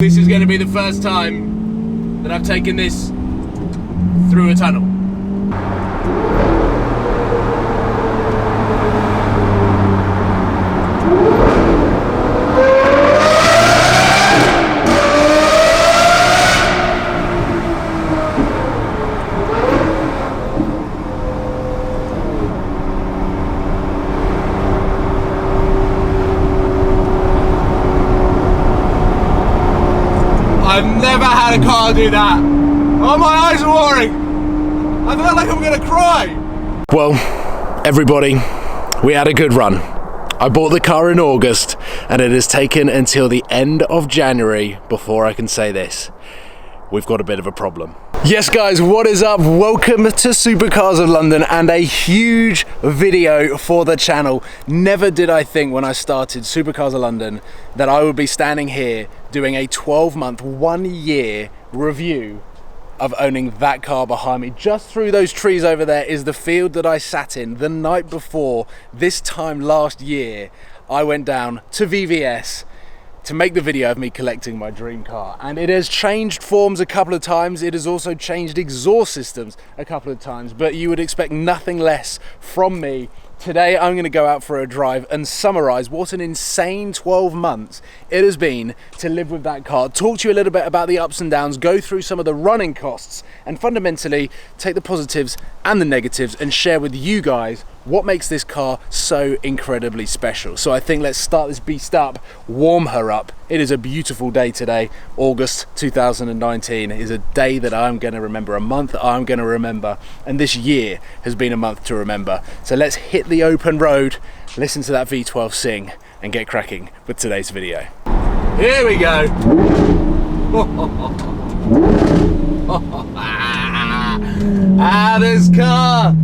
This is going to be the first time that I've taken this through a tunnel. I've never had a car do that. Oh, my eyes are watering. I feel like I'm gonna cry. Well, everybody, we had a good run. I bought the car in August and it has taken until the end of January before I can say this. We've got a bit of a problem. Yes guys, what is up? Welcome to Supercars of London and a huge video for the channel. Never did I think when I started Supercars of London that I would be standing here doing a 12-month, 1-year review of owning that car behind me. Just through those trees over there is the field that I sat in the night before. This time last year, I went down to VVS to make the video of me collecting my dream car, and it has changed forms a couple of times. It has also changed exhaust systems a couple of times, but you would expect nothing less from me. Today I'm going to go out for a drive and summarize what an insane 12 months it has been to live with that car, talk to you a little bit about the ups and downs, go through some of the running costs, and fundamentally take the positives and the negatives and share with you guys what makes this car so incredibly special. So I think let's start this beast up, warm her up. It is a beautiful day today. August 2019 is a day that I'm going to remember, a month I'm going to remember, and this year has been a month to remember. So let's hit the open road, listen to that V12 sing, and get cracking with today's video. Here we go. This car.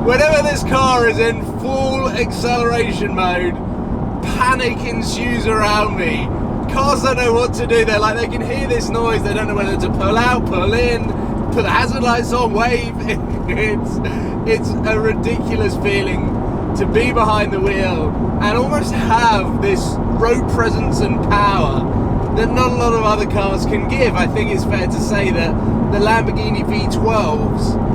Whenever this car is in full acceleration mode, panic ensues around me. Cars don't know what to do. They're like, they can hear this noise, they don't know whether to pull out, pull in, put the hazard lights on, wave. It's a ridiculous feeling to be behind the wheel and almost have this road presence and power that not a lot of other cars can give. I think it's fair to say that the Lamborghini V12s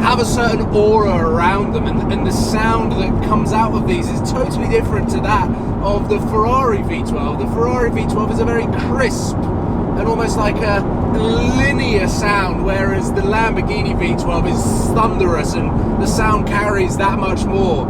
have a certain aura around them, and the sound that comes out of these is totally different to that of the Ferrari V12. The Ferrari V12 is a very crisp and almost like a linear sound, whereas the Lamborghini V12 is thunderous and the sound carries that much more.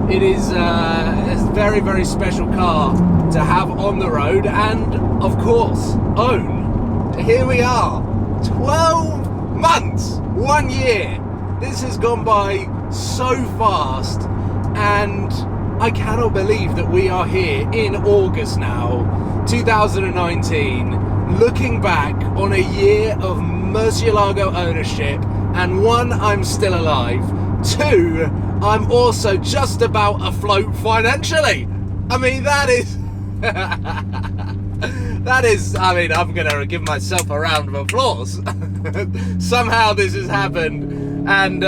It is a very, very special car to have on the road and, of course, own. Here we are, 12 months, 1 year. This has gone by so fast, and I cannot believe that we are here in August now, 2019, looking back on a year of Murcielago ownership, and one, I'm still alive, two, I'm also just about afloat financially. I mean, that is, I mean, I'm gonna give myself a round of applause. Somehow this has happened, and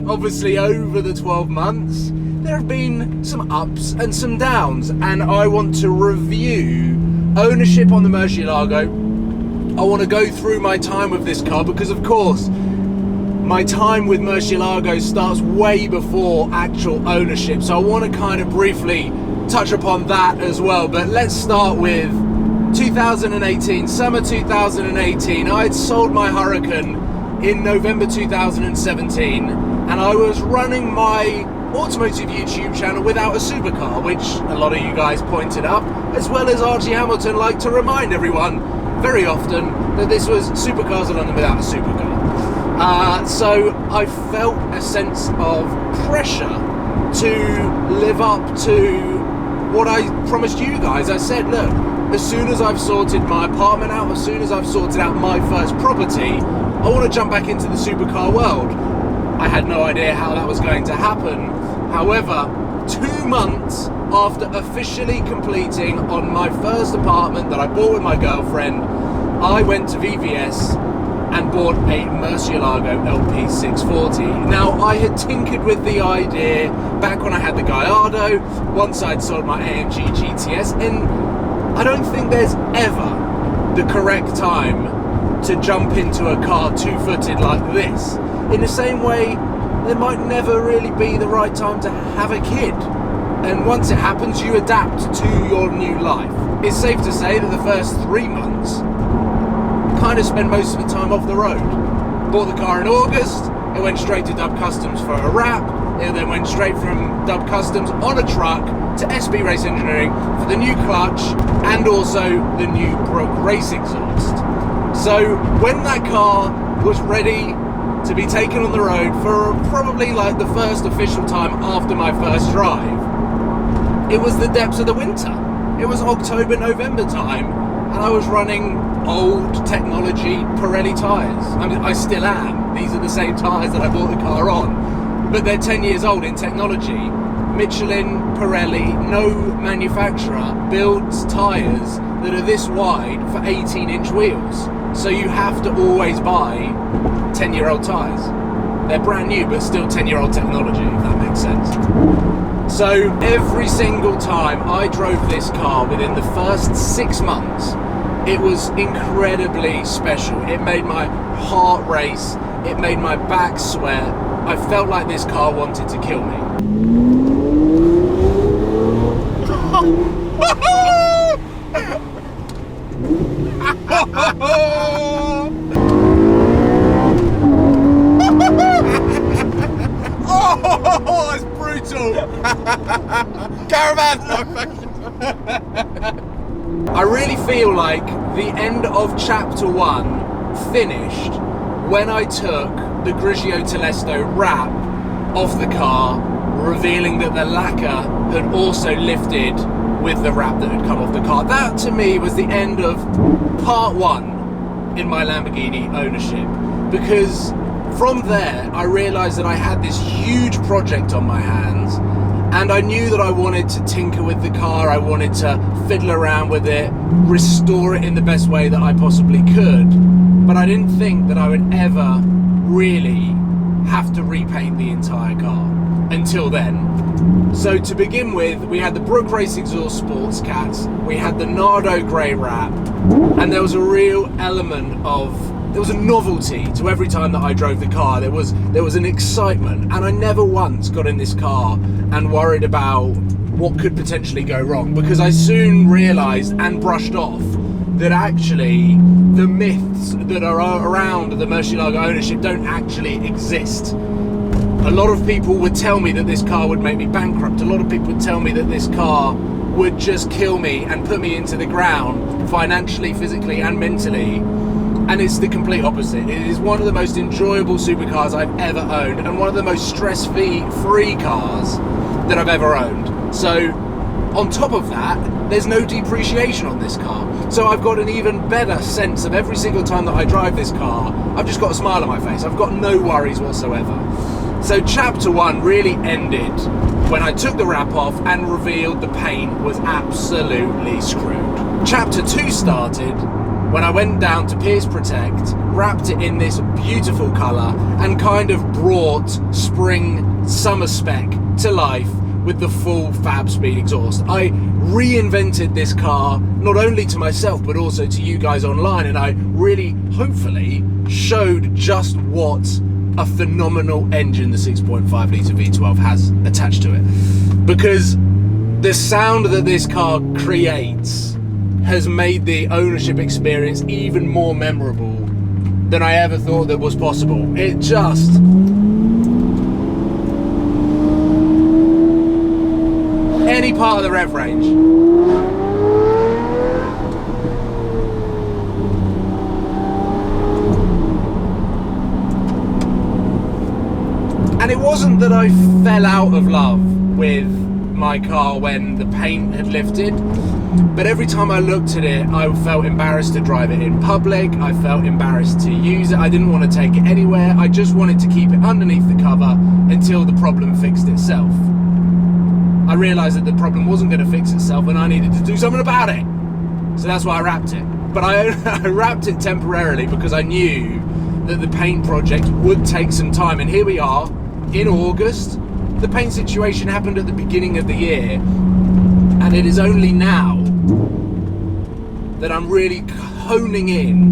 obviously over the 12 months, there have been some ups and some downs, and I want to review ownership on the Murcielago. I want to go through my time with this car because, of course, my time with Murcielago starts way before actual ownership, so I want to kind of briefly touch upon that as well. But let's start with 2018, summer 2018. I had sold my Huracan in November 2017, and I was running my automotive YouTube channel without a supercar, which a lot of you guys pointed up. as well as Archie Hamilton, like to remind everyone very often that this was Supercars of London without a supercar. So I felt a sense of pressure to live up to what I promised you guys. I said, look, as soon as I've sorted my apartment out, as soon as I've sorted out my first property, I want to jump back into the supercar world. I had no idea how that was going to happen. However, 2 months after officially completing on my first apartment that I bought with my girlfriend, I went to VVS and bought a Murcielago LP640. Now, I had tinkered with the idea back when I had the Gallardo, once I'd sold my AMG GTS, and I don't think there's ever the correct time to jump into a car two-footed like this. In the same way, there might never really be the right time to have a kid. And once it happens, you adapt to your new life. It's safe to say that the first 3 months kind of spent most of the time off the road. Bought the car in August, it went straight to Dub Customs for a wrap, it then went straight from Dub Customs on a truck to SB Race Engineering for the new clutch and also the new Brook race exhaust. So when that car was ready to be taken on the road for probably like the first official time after my first drive, it was the depths of the winter. It was October, November time, and I was running old technology Pirelli tyres. I mean, I still am. These are the same tyres that I bought the car on, but they're 10 years old in technology. Michelin, Pirelli, no manufacturer builds tyres that are this wide for 18-inch wheels. So you have to always buy 10-year-old tyres. They're brand new, but still 10-year-old technology, if that makes sense. So every single time I drove this car within the first 6 months, it was incredibly special. It made my heart race. It made my back sweat. I felt like this car wanted to kill me. Oh, it's brutal. Caravan. I really feel like the end of chapter 1 finished when I took the Grigio Telesto wrap off the car, revealing that the lacquer had also lifted with the wrap that had come off the car. That to me was the end of part 1 in my Lamborghini ownership, because from there I realised that I had this huge project on my hands, and I knew that I wanted to tinker with the car, I wanted to fiddle around with it, restore it in the best way that I possibly could, but I didn't think that I would ever really have to repaint the entire car until then. So to begin with, we had the Brook Race Exhaust Sports Cats, we had the Nardo grey wrap, and there was a real element of, there was a novelty to every time that I drove the car. There was an excitement, and I never once got in this car and worried about what could potentially go wrong, because I soon realised and brushed off that actually the myths that are around the Murcielago ownership don't actually exist. A lot of people would tell me that this car would make me bankrupt. A lot of people would tell me that this car would just kill me and put me into the ground financially, physically and mentally. And it's the complete opposite. It is one of the most enjoyable supercars I've ever owned, and one of the most stress-free cars that I've ever owned. So on top of that, there's no depreciation on this car. So I've got an even better sense of every single time that I drive this car, I've just got a smile on my face. I've got no worries whatsoever. So chapter 1 really ended when I took the wrap off and revealed the paint was absolutely screwed. Chapter 2 started when I went down to Pierce Protect, wrapped it in this beautiful colour, and kind of brought spring summer spec to life with the full Fab Speed exhaust. I reinvented this car, not only to myself, but also to you guys online, and I really, hopefully, showed just what a phenomenal engine the 6.5 litre V12 has attached to it. Because the sound that this car creates has made the ownership experience even more memorable than I ever thought that was possible. It just... any part of the rev range. wasn't that I fell out of love with my car when the paint had lifted, but every time I looked at it, I felt embarrassed to drive it in public. I felt embarrassed to use it. I didn't want to take it anywhere. I just wanted to keep it underneath the cover until the problem fixed itself. I realised that the problem wasn't going to fix itself and I needed to do something about it. So that's why I wrapped it. But I wrapped it temporarily because I knew that the paint project would take some time. And here we are in August. The paint situation happened at the beginning of the year, and it is only now that I'm really honing in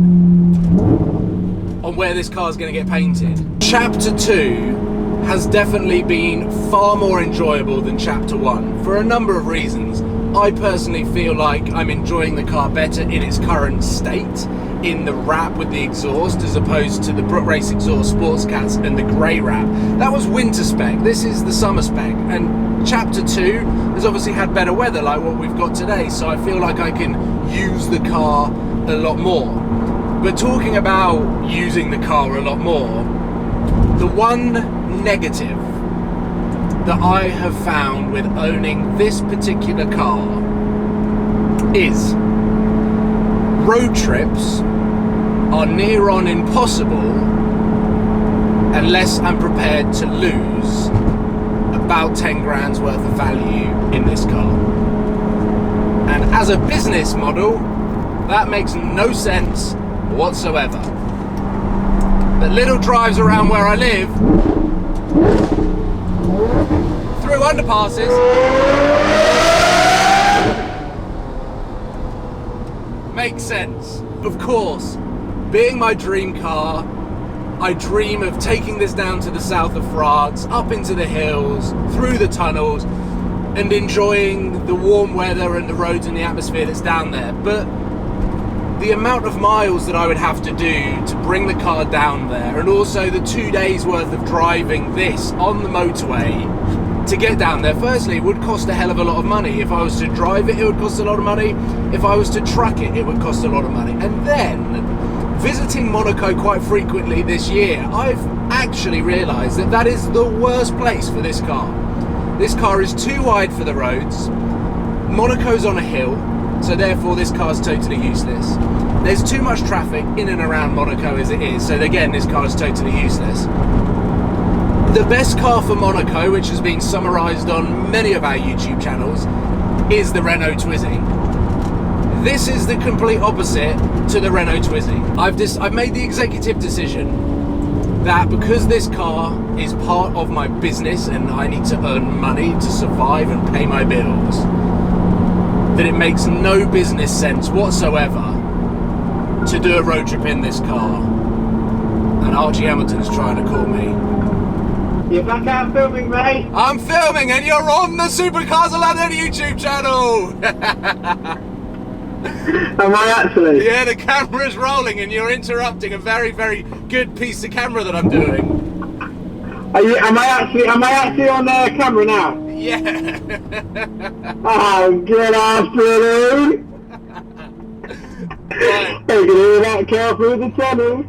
on where this car is going to get painted. Chapter 2 has definitely been far more enjoyable than Chapter 1 for a number of reasons. I personally feel like I'm enjoying the car better in its current state, in the wrap with the exhaust, as opposed to the Brook Race exhaust Sports Cats and the grey wrap. That was winter spec, this is the summer spec, and Chapter 2 has obviously had better weather like what we've got today, so I feel like I can use the car a lot more. But talking about using the car a lot more, the one negative that I have found with owning this particular car is road trips are near on impossible unless I'm prepared to lose about 10 grand's worth of value in this car. And as a business model, that makes no sense whatsoever. But little drives around where I live, through underpasses, makes sense. Of course, being my dream car, I dream of taking this down to the south of France, up into the hills, through the tunnels, and enjoying the warm weather and the roads and the atmosphere that's down there. But the amount of miles that I would have to do to bring the car down there, and also the 2 days worth of driving this on the motorway to get down there, firstly, it would cost a hell of a lot of money. If I was to drive it, it would cost a lot of money. If I was to truck it, it would cost a lot of money. And then, visiting Monaco quite frequently this year, I've actually realised that that is the worst place for this car. This car is too wide for the roads. Monaco's on a hill, so therefore this car's totally useless. There's too much traffic in and around Monaco as it is, so again, this car is totally useless. The best car for Monaco, which has been summarised on many of our YouTube channels, is the Renault Twizy. This is the complete opposite to the Renault Twizy. I've made the executive decision that because this car is part of my business and I need to earn money to survive and pay my bills, that it makes no business sense whatsoever to do a road trip in this car. And Archie Hamilton's trying to call me. You're back out filming, mate? I'm filming and you're on the Supercars London YouTube channel! Am I actually? Yeah, the camera's rolling and you're interrupting a very, very good piece of camera that I'm doing. Am I actually on camera now? Yeah. Oh, good afternoon. Right. I can hear that car through the tunnel.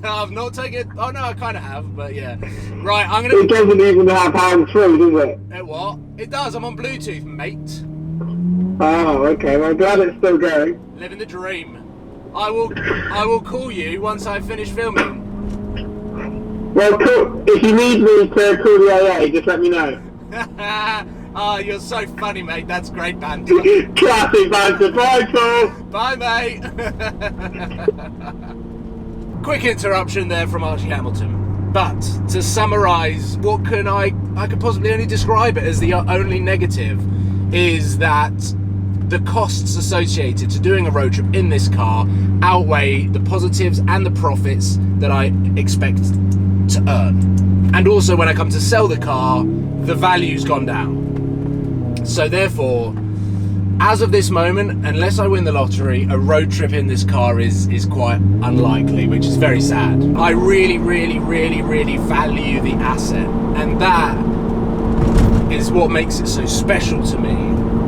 I've not taken. Oh no, I kind of have, but yeah. Right, I'm It gonna. doesn't even have hands-free, does it? What? It does. I'm on Bluetooth, mate. Oh, okay. Well, I'm glad it's still going. Living the dream. I will call you once I finish filming. Well, cool. If you need me to call the AA, just let me know. Oh, you're so funny, mate. That's great banter. Classic banter. Bye, Paul. Bye, mate. Quick interruption there from Archie Hamilton. But to summarise, what can I could possibly only describe it as the only negative is that the costs associated to doing a road trip in this car outweigh the positives and the profits that I expect to earn. And also when I come to sell the car, the value's gone down. So therefore, as of this moment, unless I win the lottery, a road trip in this car is quite unlikely, which is very sad. I really, really, really, really value the asset, and that is what makes it so special to me.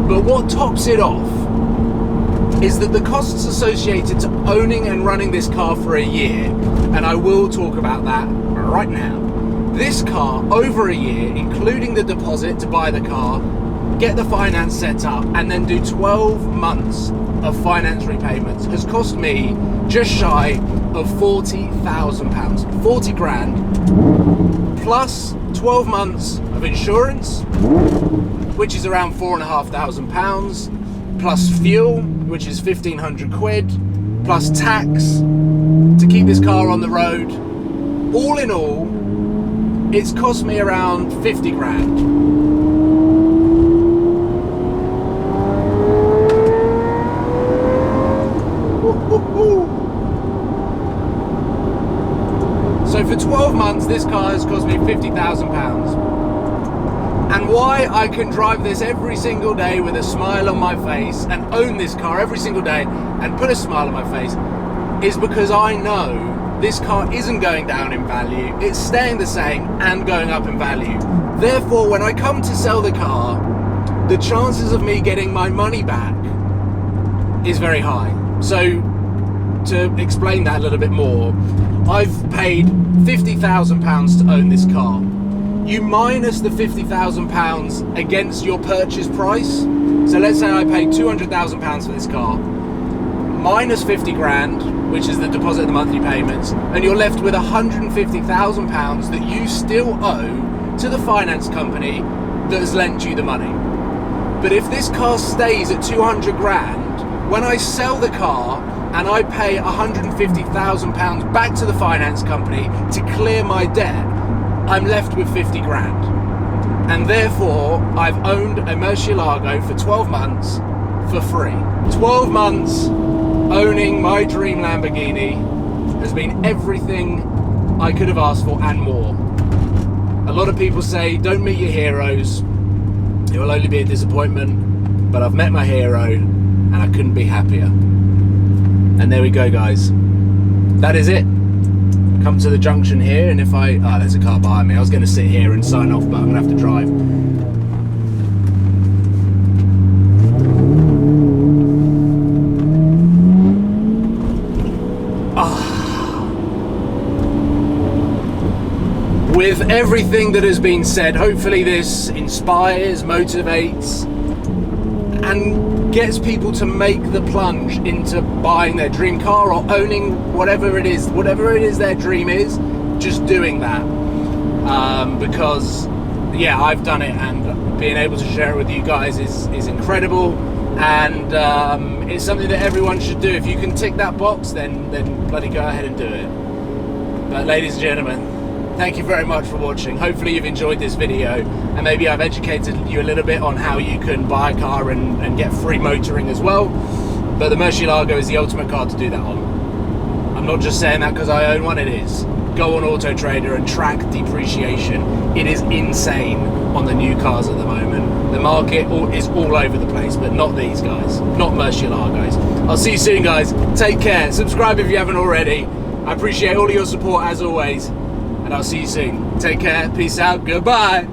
But what tops it off is that the costs associated to owning and running this car for a year, and I will talk about that right now, This car, over a year, including the deposit to buy the car, get the finance set up, and then do 12 months of finance repayments, has cost me just shy of £40,000. 40 grand, plus 12 months of insurance, which is around £4,500, plus fuel, which is 1,500 quid, plus tax to keep this car on the road. All in all, it's cost me around 50 grand. So for 12 months, this car has cost me £50,000. And why I can drive this every single day with a smile on my face and own this car every single day and put a smile on my face is because I know this car isn't going down in value, it's staying the same and going up in value. Therefore, when I come to sell the car, the chances of me getting my money back is very high. So, to explain that a little bit more, I've paid £50,000 to own this car. You minus the £50,000 against your purchase price. So let's say I paid £200,000 for this car, minus 50 grand, which is the deposit of the monthly payments, and you're left with £150,000 that you still owe to the finance company that has lent you the money. But if this car stays at 200 grand, when I sell the car and I pay £150,000 back to the finance company to clear my debt, I'm left with 50 grand. And therefore, I've owned a Murcielago for 12 months for free. 12 months owning my dream Lamborghini has been everything I could have asked for and more. A lot of people say, don't meet your heroes, it will only be a disappointment, but I've met my hero and I couldn't be happier. And there we go, guys. That is it. Come to the junction here, and if there's a car behind me. I was going to sit here and sign off, but I'm going to have to drive. With everything that has been said, hopefully this inspires, motivates, and gets people to make the plunge into buying their dream car or owning whatever it is their dream is, just doing that. Because yeah, I've done it, and being able to share it with you guys is incredible, and it's something that everyone should do. If you can tick that box, then bloody go ahead and do it. But ladies and gentlemen, thank you very much for watching. Hopefully you've enjoyed this video, and maybe I've educated you a little bit on how you can buy a car and get free motoring as well. But the Murcielago is the ultimate car to do that on. I'm not just saying that because I own one, it is. Go on Auto Trader and track depreciation. It is insane on the new cars at the moment. The market is all over the place, but not these guys, not Murcielagos. I'll see you soon, guys. Take care. Subscribe if you haven't already. I appreciate all of your support as always. And I'll see you soon. Take care. Peace out. Goodbye.